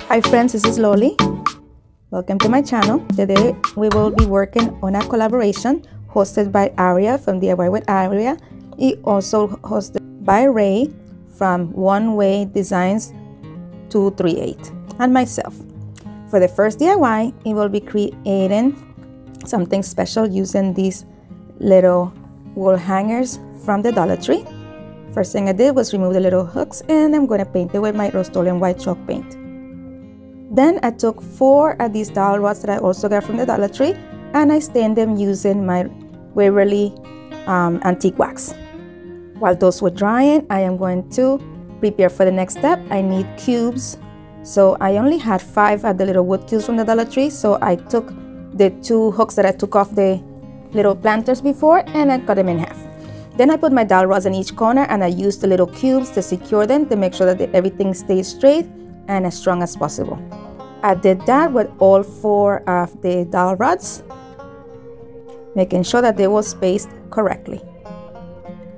Hi friends, this is Loli. Welcome to my channel. Today we will be working on a collaboration hosted by Aurea from DIY with Aurea. It also hosted by Ray from Oneway Designs 238 and myself. For the first DIY, it will be creating something special using these little wall hangers from the DollarTree. First thing I did was remove the little hooks, and I'm going to paint it with my Rust-Oleum white chalk paint. Then I took 4 of these dowel rods that I also got from the DollarTree, and I stained them using my Waverly antique wax. While those were drying, I am going to prepare for the next step. I need cubes, so I only had 5 of the little wood cubes from the DollarTree, so I took the 2 hooks that I took off the little planters before, and I cut them in half. Then I put my dowel rods in each corner, and I used the little cubes to secure them to make sure that everything stays straight and as strong as possible. I did that with all 4 of the dowel rods, making sure that they were spaced correctly.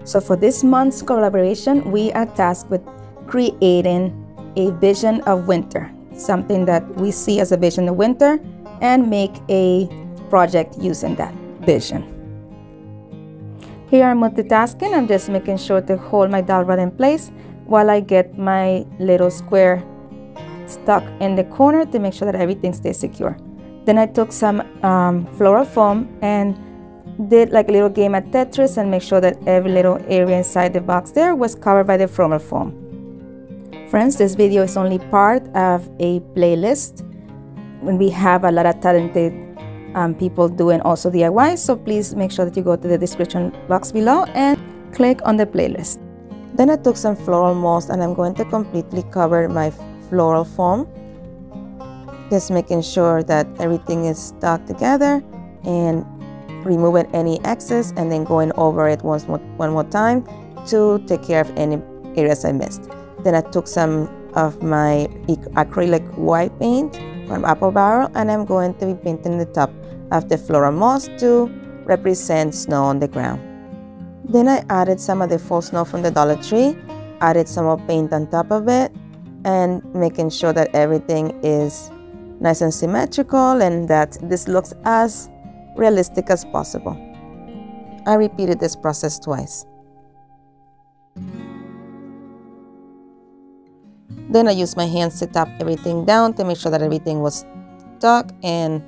So for this month's collaboration, we are tasked with creating a vision of winter, something that we see as a vision of winter, and make a project using that vision. Here I'm multitasking. I'm just making sure to hold my dowel rod in place while I get my little square stuck in the corner to make sure that everything stays secure. Then I took some floral foam and did like a little game at Tetris and make sure that every little area inside the box there was covered by the floral foam. Friends, this video is only part of a playlist when we have a lot of talented people doing also DIY, so please make sure that you go to the description box below and click on the playlist. Then I took some floral moss and I'm going to completely cover my floral foam, just making sure that everything is stuck together and removing any excess, and then going over it one more time to take care of any areas I missed. Then I took some of my acrylic white paint from Apple Barrel, and I'm going to be painting the top of the floral moss to represent snow on the ground. Then I added some of the faux snow from the DollarTree, added some more paint on top of it, and making sure that everything is nice and symmetrical and that this looks as realistic as possible. I repeated this process twice. Then I used my hands to tap everything down to make sure that everything was stuck, and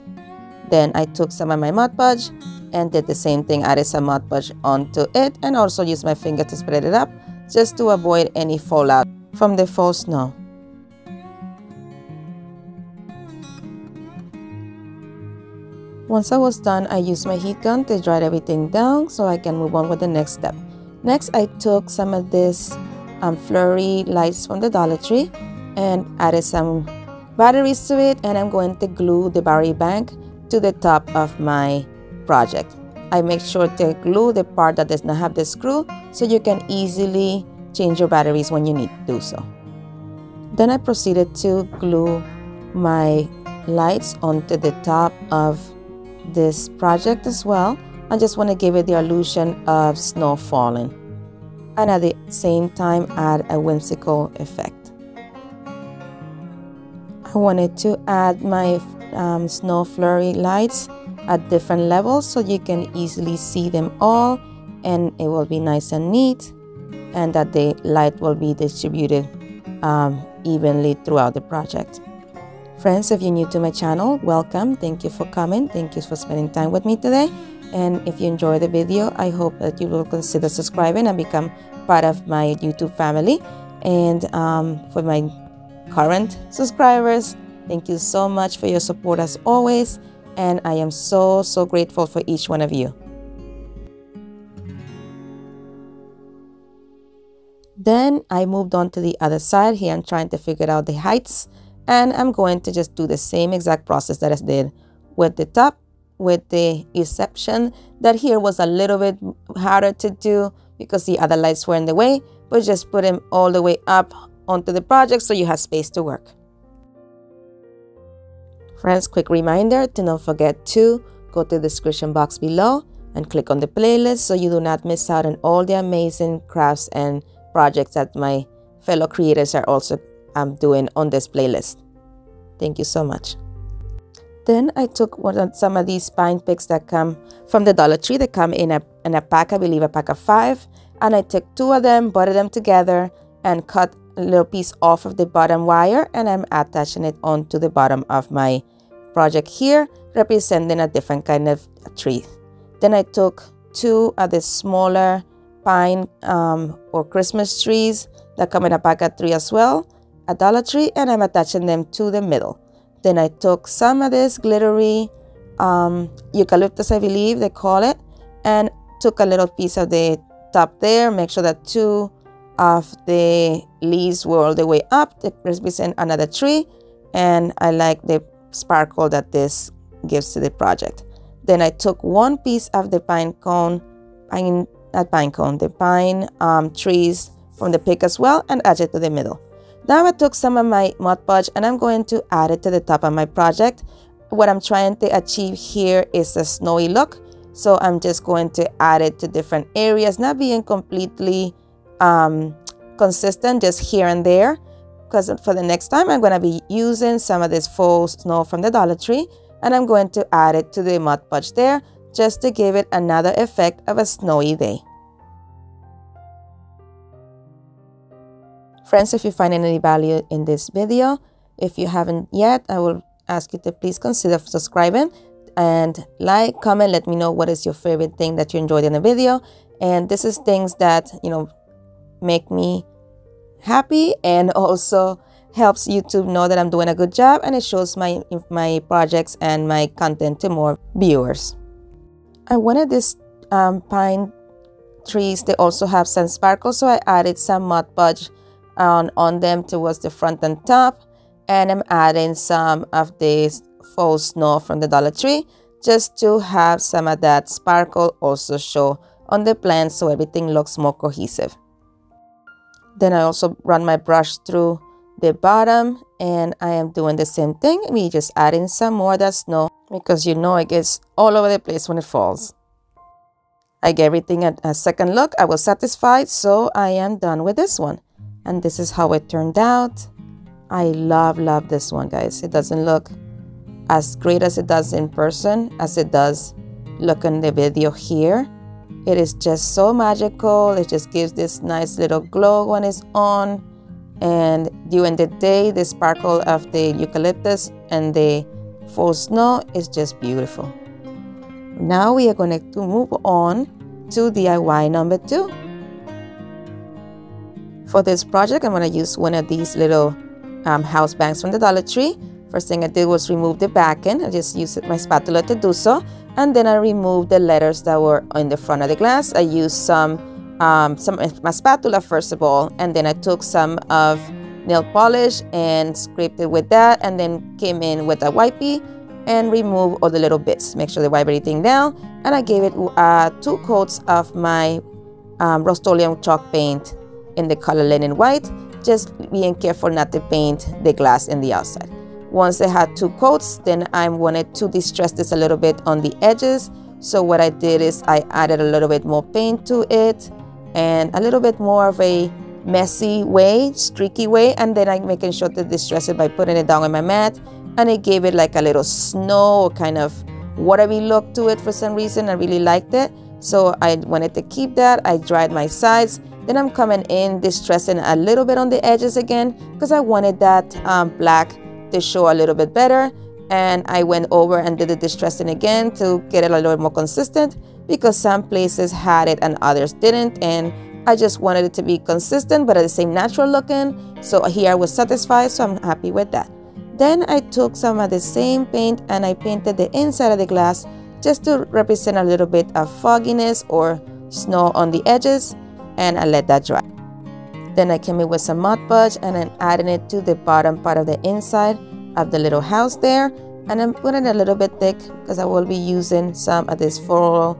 then I took some of my Mod Podge and did the same thing, added some Mod Podge onto it, and also used my finger to spread it up just to avoid any fallout from the faux snow. Once I was done, I used my heat gun to dry everything down so I can move on with the next step. Next, I took some of this flurry lights from the DollarTree and added some batteries to it, and I'm going to glue the battery bank to the top of my project. I make sure to glue the part that does not have the screw so you can easily change your batteries when you need to do so. Then I proceeded to glue my lights onto the top of this project as well. I just want to give it the illusion of snow falling, and at the same time add a whimsical effect. I wanted to add my snow flurry lights at different levels so you can easily see them all, and it will be nice and neat, and that the light will be distributed evenly throughout the project. Friends, if you're new to my channel, welcome. Thank you for coming. Thank you for spending time with me today. And if you enjoy the video, I hope that you will consider subscribing and become part of my YouTube family. And for my current subscribers, thank you so much for your support as always. And I am so grateful for each one of you. Then I moved on to the other side. Here I'm trying to figure out the heights, and I'm going to just do the same exact process that I did with the top, with the exception that here was a little bit harder to do because the other lights were in the way, but just put them all the way up onto the project so you have space to work. Friends, quick reminder to not forget to go to the description box below and click on the playlist so you do not miss out on all the amazing crafts and projects that my fellow creators are also doing on this playlist. Thank you so much. Then I took some of these pine picks that come from the Dollar Tree. They come in a pack, I believe a pack of 5. And I took 2 of them, buttered them together, and cut a little piece off of the bottom wire. And I'm attaching it onto the bottom of my project here, representing a different kind of tree. Then I took 2 of the smaller pine or Christmas trees that come in a pack of 3 as well, a Dollar Tree, and I'm attaching them to the middle. Then I took some of this glittery eucalyptus, I believe they call it, and took a little piece of the top there, make sure that 2 of the leaves were all the way up to represent another tree, and I like the sparkle that this gives to the project. Then I took 1 piece of the pine trees from the pick as well and added it to the middle. Now I took some of my Mod Podge and I'm going to add it to the top of my project. What I'm trying to achieve here is a snowy look. So I'm just going to add it to different areas, not being completely consistent, just here and there. Because for the next time, I'm going to be using some of this faux snow from the Dollar Tree. And I'm going to add it to the Mod Podge there, just to give it another effect of a snowy day. Friends, if you find any value in this video, if you haven't yet, I will ask you to please consider subscribing and like, comment, let me know what is your favorite thing that you enjoyed in the video. And this is things that, you know, make me happy and also helps YouTube know that I'm doing a good job, and it shows my projects and my content to more viewers. I wanted this pine trees, they also have some sparkle, so I added some Mod Podge on them towards the front and top, and I'm adding some of this faux snow from the Dollar Tree just to have some of that sparkle also show on the plant so everything looks more cohesive. Then I also run my brush through the bottom and I am doing the same thing. We just adding some more of that snow because you know it gets all over the place when it falls. I gave everything a second look. I was satisfied, so I am done with this one. And this is how it turned out. I love this one, guys. It doesn't look as great as it does in person as it does look in the video here. It is just so magical. It just gives this nice little glow when it's on. And during the day, the sparkle of the eucalyptus and the faux snow is just beautiful. Now we are going to move on to DIY number 2. For this project, I'm going to use one of these little house bangs from the Dollar Tree. First thing I did was remove the back end. I just used my spatula to do so. And then I removed the letters that were in the front of the glass. I used some my spatula first of all, and then I took some of nail polish and scraped it with that, and then came in with a wipey and removed all the little bits. Make sure to wipe everything down, and I gave it 2 coats of my Rust-Oleum chalk paint in the color linen white, just being careful not to paint the glass in the outside. Once I had 2 coats, then I wanted to distress this a little bit on the edges. So what I did is I added a little bit more paint to it and a little bit more of a messy way, streaky way, and then I'm making sure to distress it by putting it down on my mat, and it gave it like a little snow kind of watery look to it for some reason. I really liked it, so I wanted to keep that. I dried my sides. Then I'm coming in distressing a little bit on the edges again because I wanted that black to show a little bit better. And I went over and did the distressing again to get it a little more consistent because some places had it and others didn't. And I just wanted it to be consistent but at the same natural looking. So here I was satisfied, so I'm happy with that. Then I took some of the same paint and I painted the inside of the glass just to represent a little bit of fogginess or snow on the edges. And I let that dry. Then I came in with some Mod Podge and then adding it to the bottom part of the inside of the little house there, and I'm putting it a little bit thick because I will be using some of this floral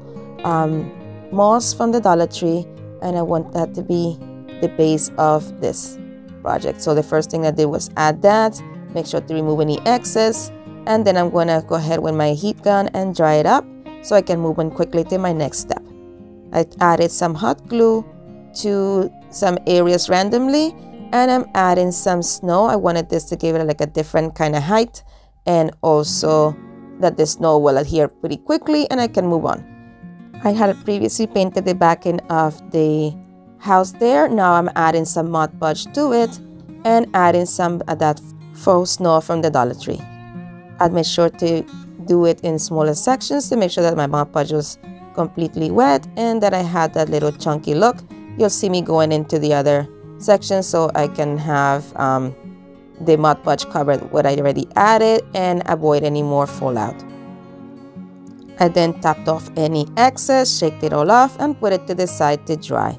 moss from the Dollar Tree, and I want that to be the base of this project. So the first thing I did was add that, make sure to remove any excess, and then I'm going to go ahead with my heat gun and dry it up so I can move on quickly to my next step. I added some hot glue to some areas randomly, And I'm adding some snow. I wanted this to give it like a different kind of height, and also that the snow will adhere pretty quickly and I can move on. I had previously painted the back end of the house there. Now I'm adding some Mod Podge to it and adding some of that faux snow from the Dollar Tree. I'd make sure to do it in smaller sections to make sure that my Mod Podge was completely wet and that I had that little chunky look. You'll see me going into the other section so I can have the Mod Podge covered what I already added and avoid any more fallout. I then tapped off any excess, shaked it all off, and put it to the side to dry.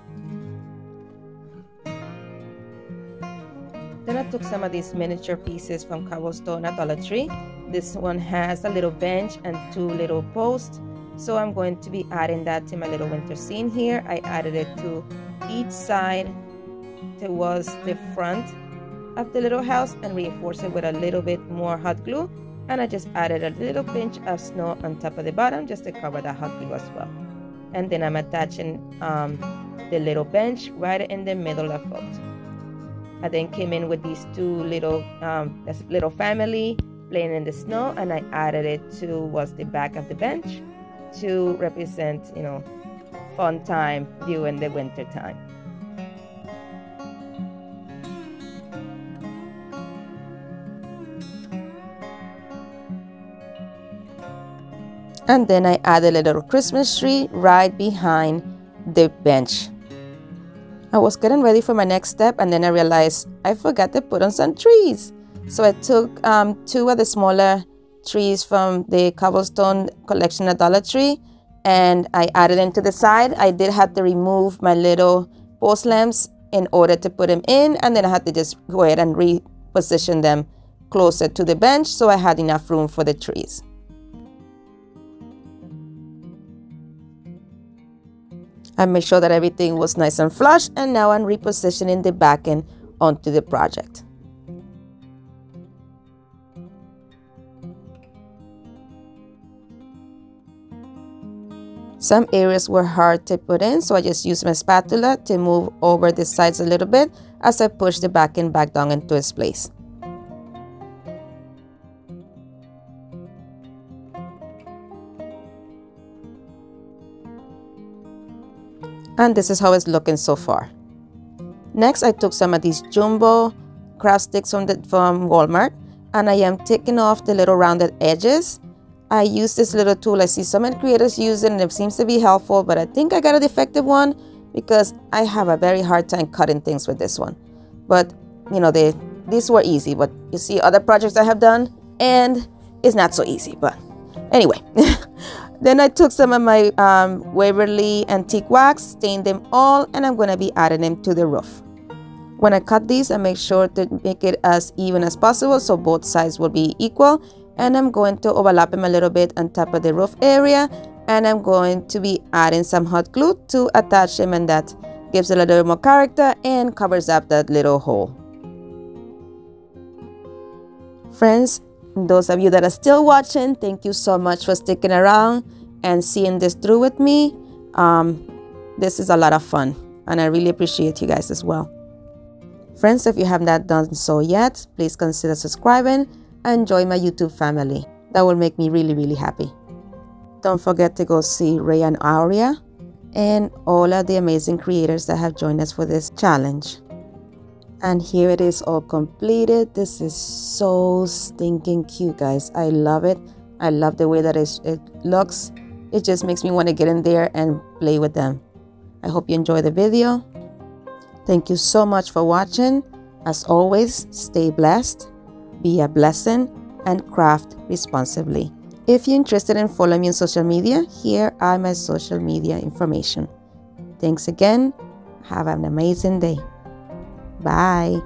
Then I took some of these miniature pieces from cobblestone at Dollar Tree. This one has a little bench and 2 little posts, so I'm going to be adding that to my little winter scene here. I added it to each side towards the front of the little house and reinforced it with a little bit more hot glue, and I just added a little pinch of snow on top of the bottom just to cover that hot glue as well. And then I'm attaching the little bench right in the middle of both. I then came in with these 2 little this little family playing in the snow, and I added it towards the back of the bench to represent, you know, fun time during the winter time. And then I added a little Christmas tree right behind the bench. I was getting ready for my next step, and then I realized I forgot to put on some trees. So I took 2 of the smaller trees from the cobblestone collection at Dollar Tree, and I added them to the side. I did have to remove my little post lamps in order to put them in, and then I had to just go ahead and reposition them closer to the bench so I had enough room for the trees. I made sure that everything was nice and flush, and now I'm repositioning the back end onto the project. Some areas were hard to put in, so I just used my spatula to move over the sides a little bit as I push the back end back down into its place. And this is how it's looking so far. Next, I took some of these jumbo craft sticks from Walmart, and I am taking off the little rounded edges. I use this little tool. I see some creators use it and it seems to be helpful, but I think I got a defective one because I have a very hard time cutting things with this one. But you know, these were easy, but you see other projects I have done and it's not so easy. But anyway. Then I took some of my Waverly antique wax, stained them all, and I'm going to be adding them to the roof. When I cut these, I make sure to make it as even as possible so both sides will be equal. And I'm going to overlap them a little bit on top of the roof area, and I'm going to be adding some hot glue to attach them, and that gives it a little more character and covers up that little hole. Friends, those of you that are still watching, thank you so much for sticking around and seeing this through with me. This is a lot of fun, and I really appreciate you guys as well. Friends, if you have not done so yet, please consider subscribing and join my YouTube family. That will make me really, really happy. Don't forget to go see Ray and Aurea and all of the amazing creators that have joined us for this challenge. And here it is all completed. This is so stinking cute, guys. I love it. I love the way that it looks. It just makes me want to get in there and play with them. I hope you enjoy the video. Thank you so much for watching. As always, stay blessed, be a blessing, and craft responsibly. If you're interested in following me on social media, here are my social media information. Thanks again. Have an amazing day. Bye.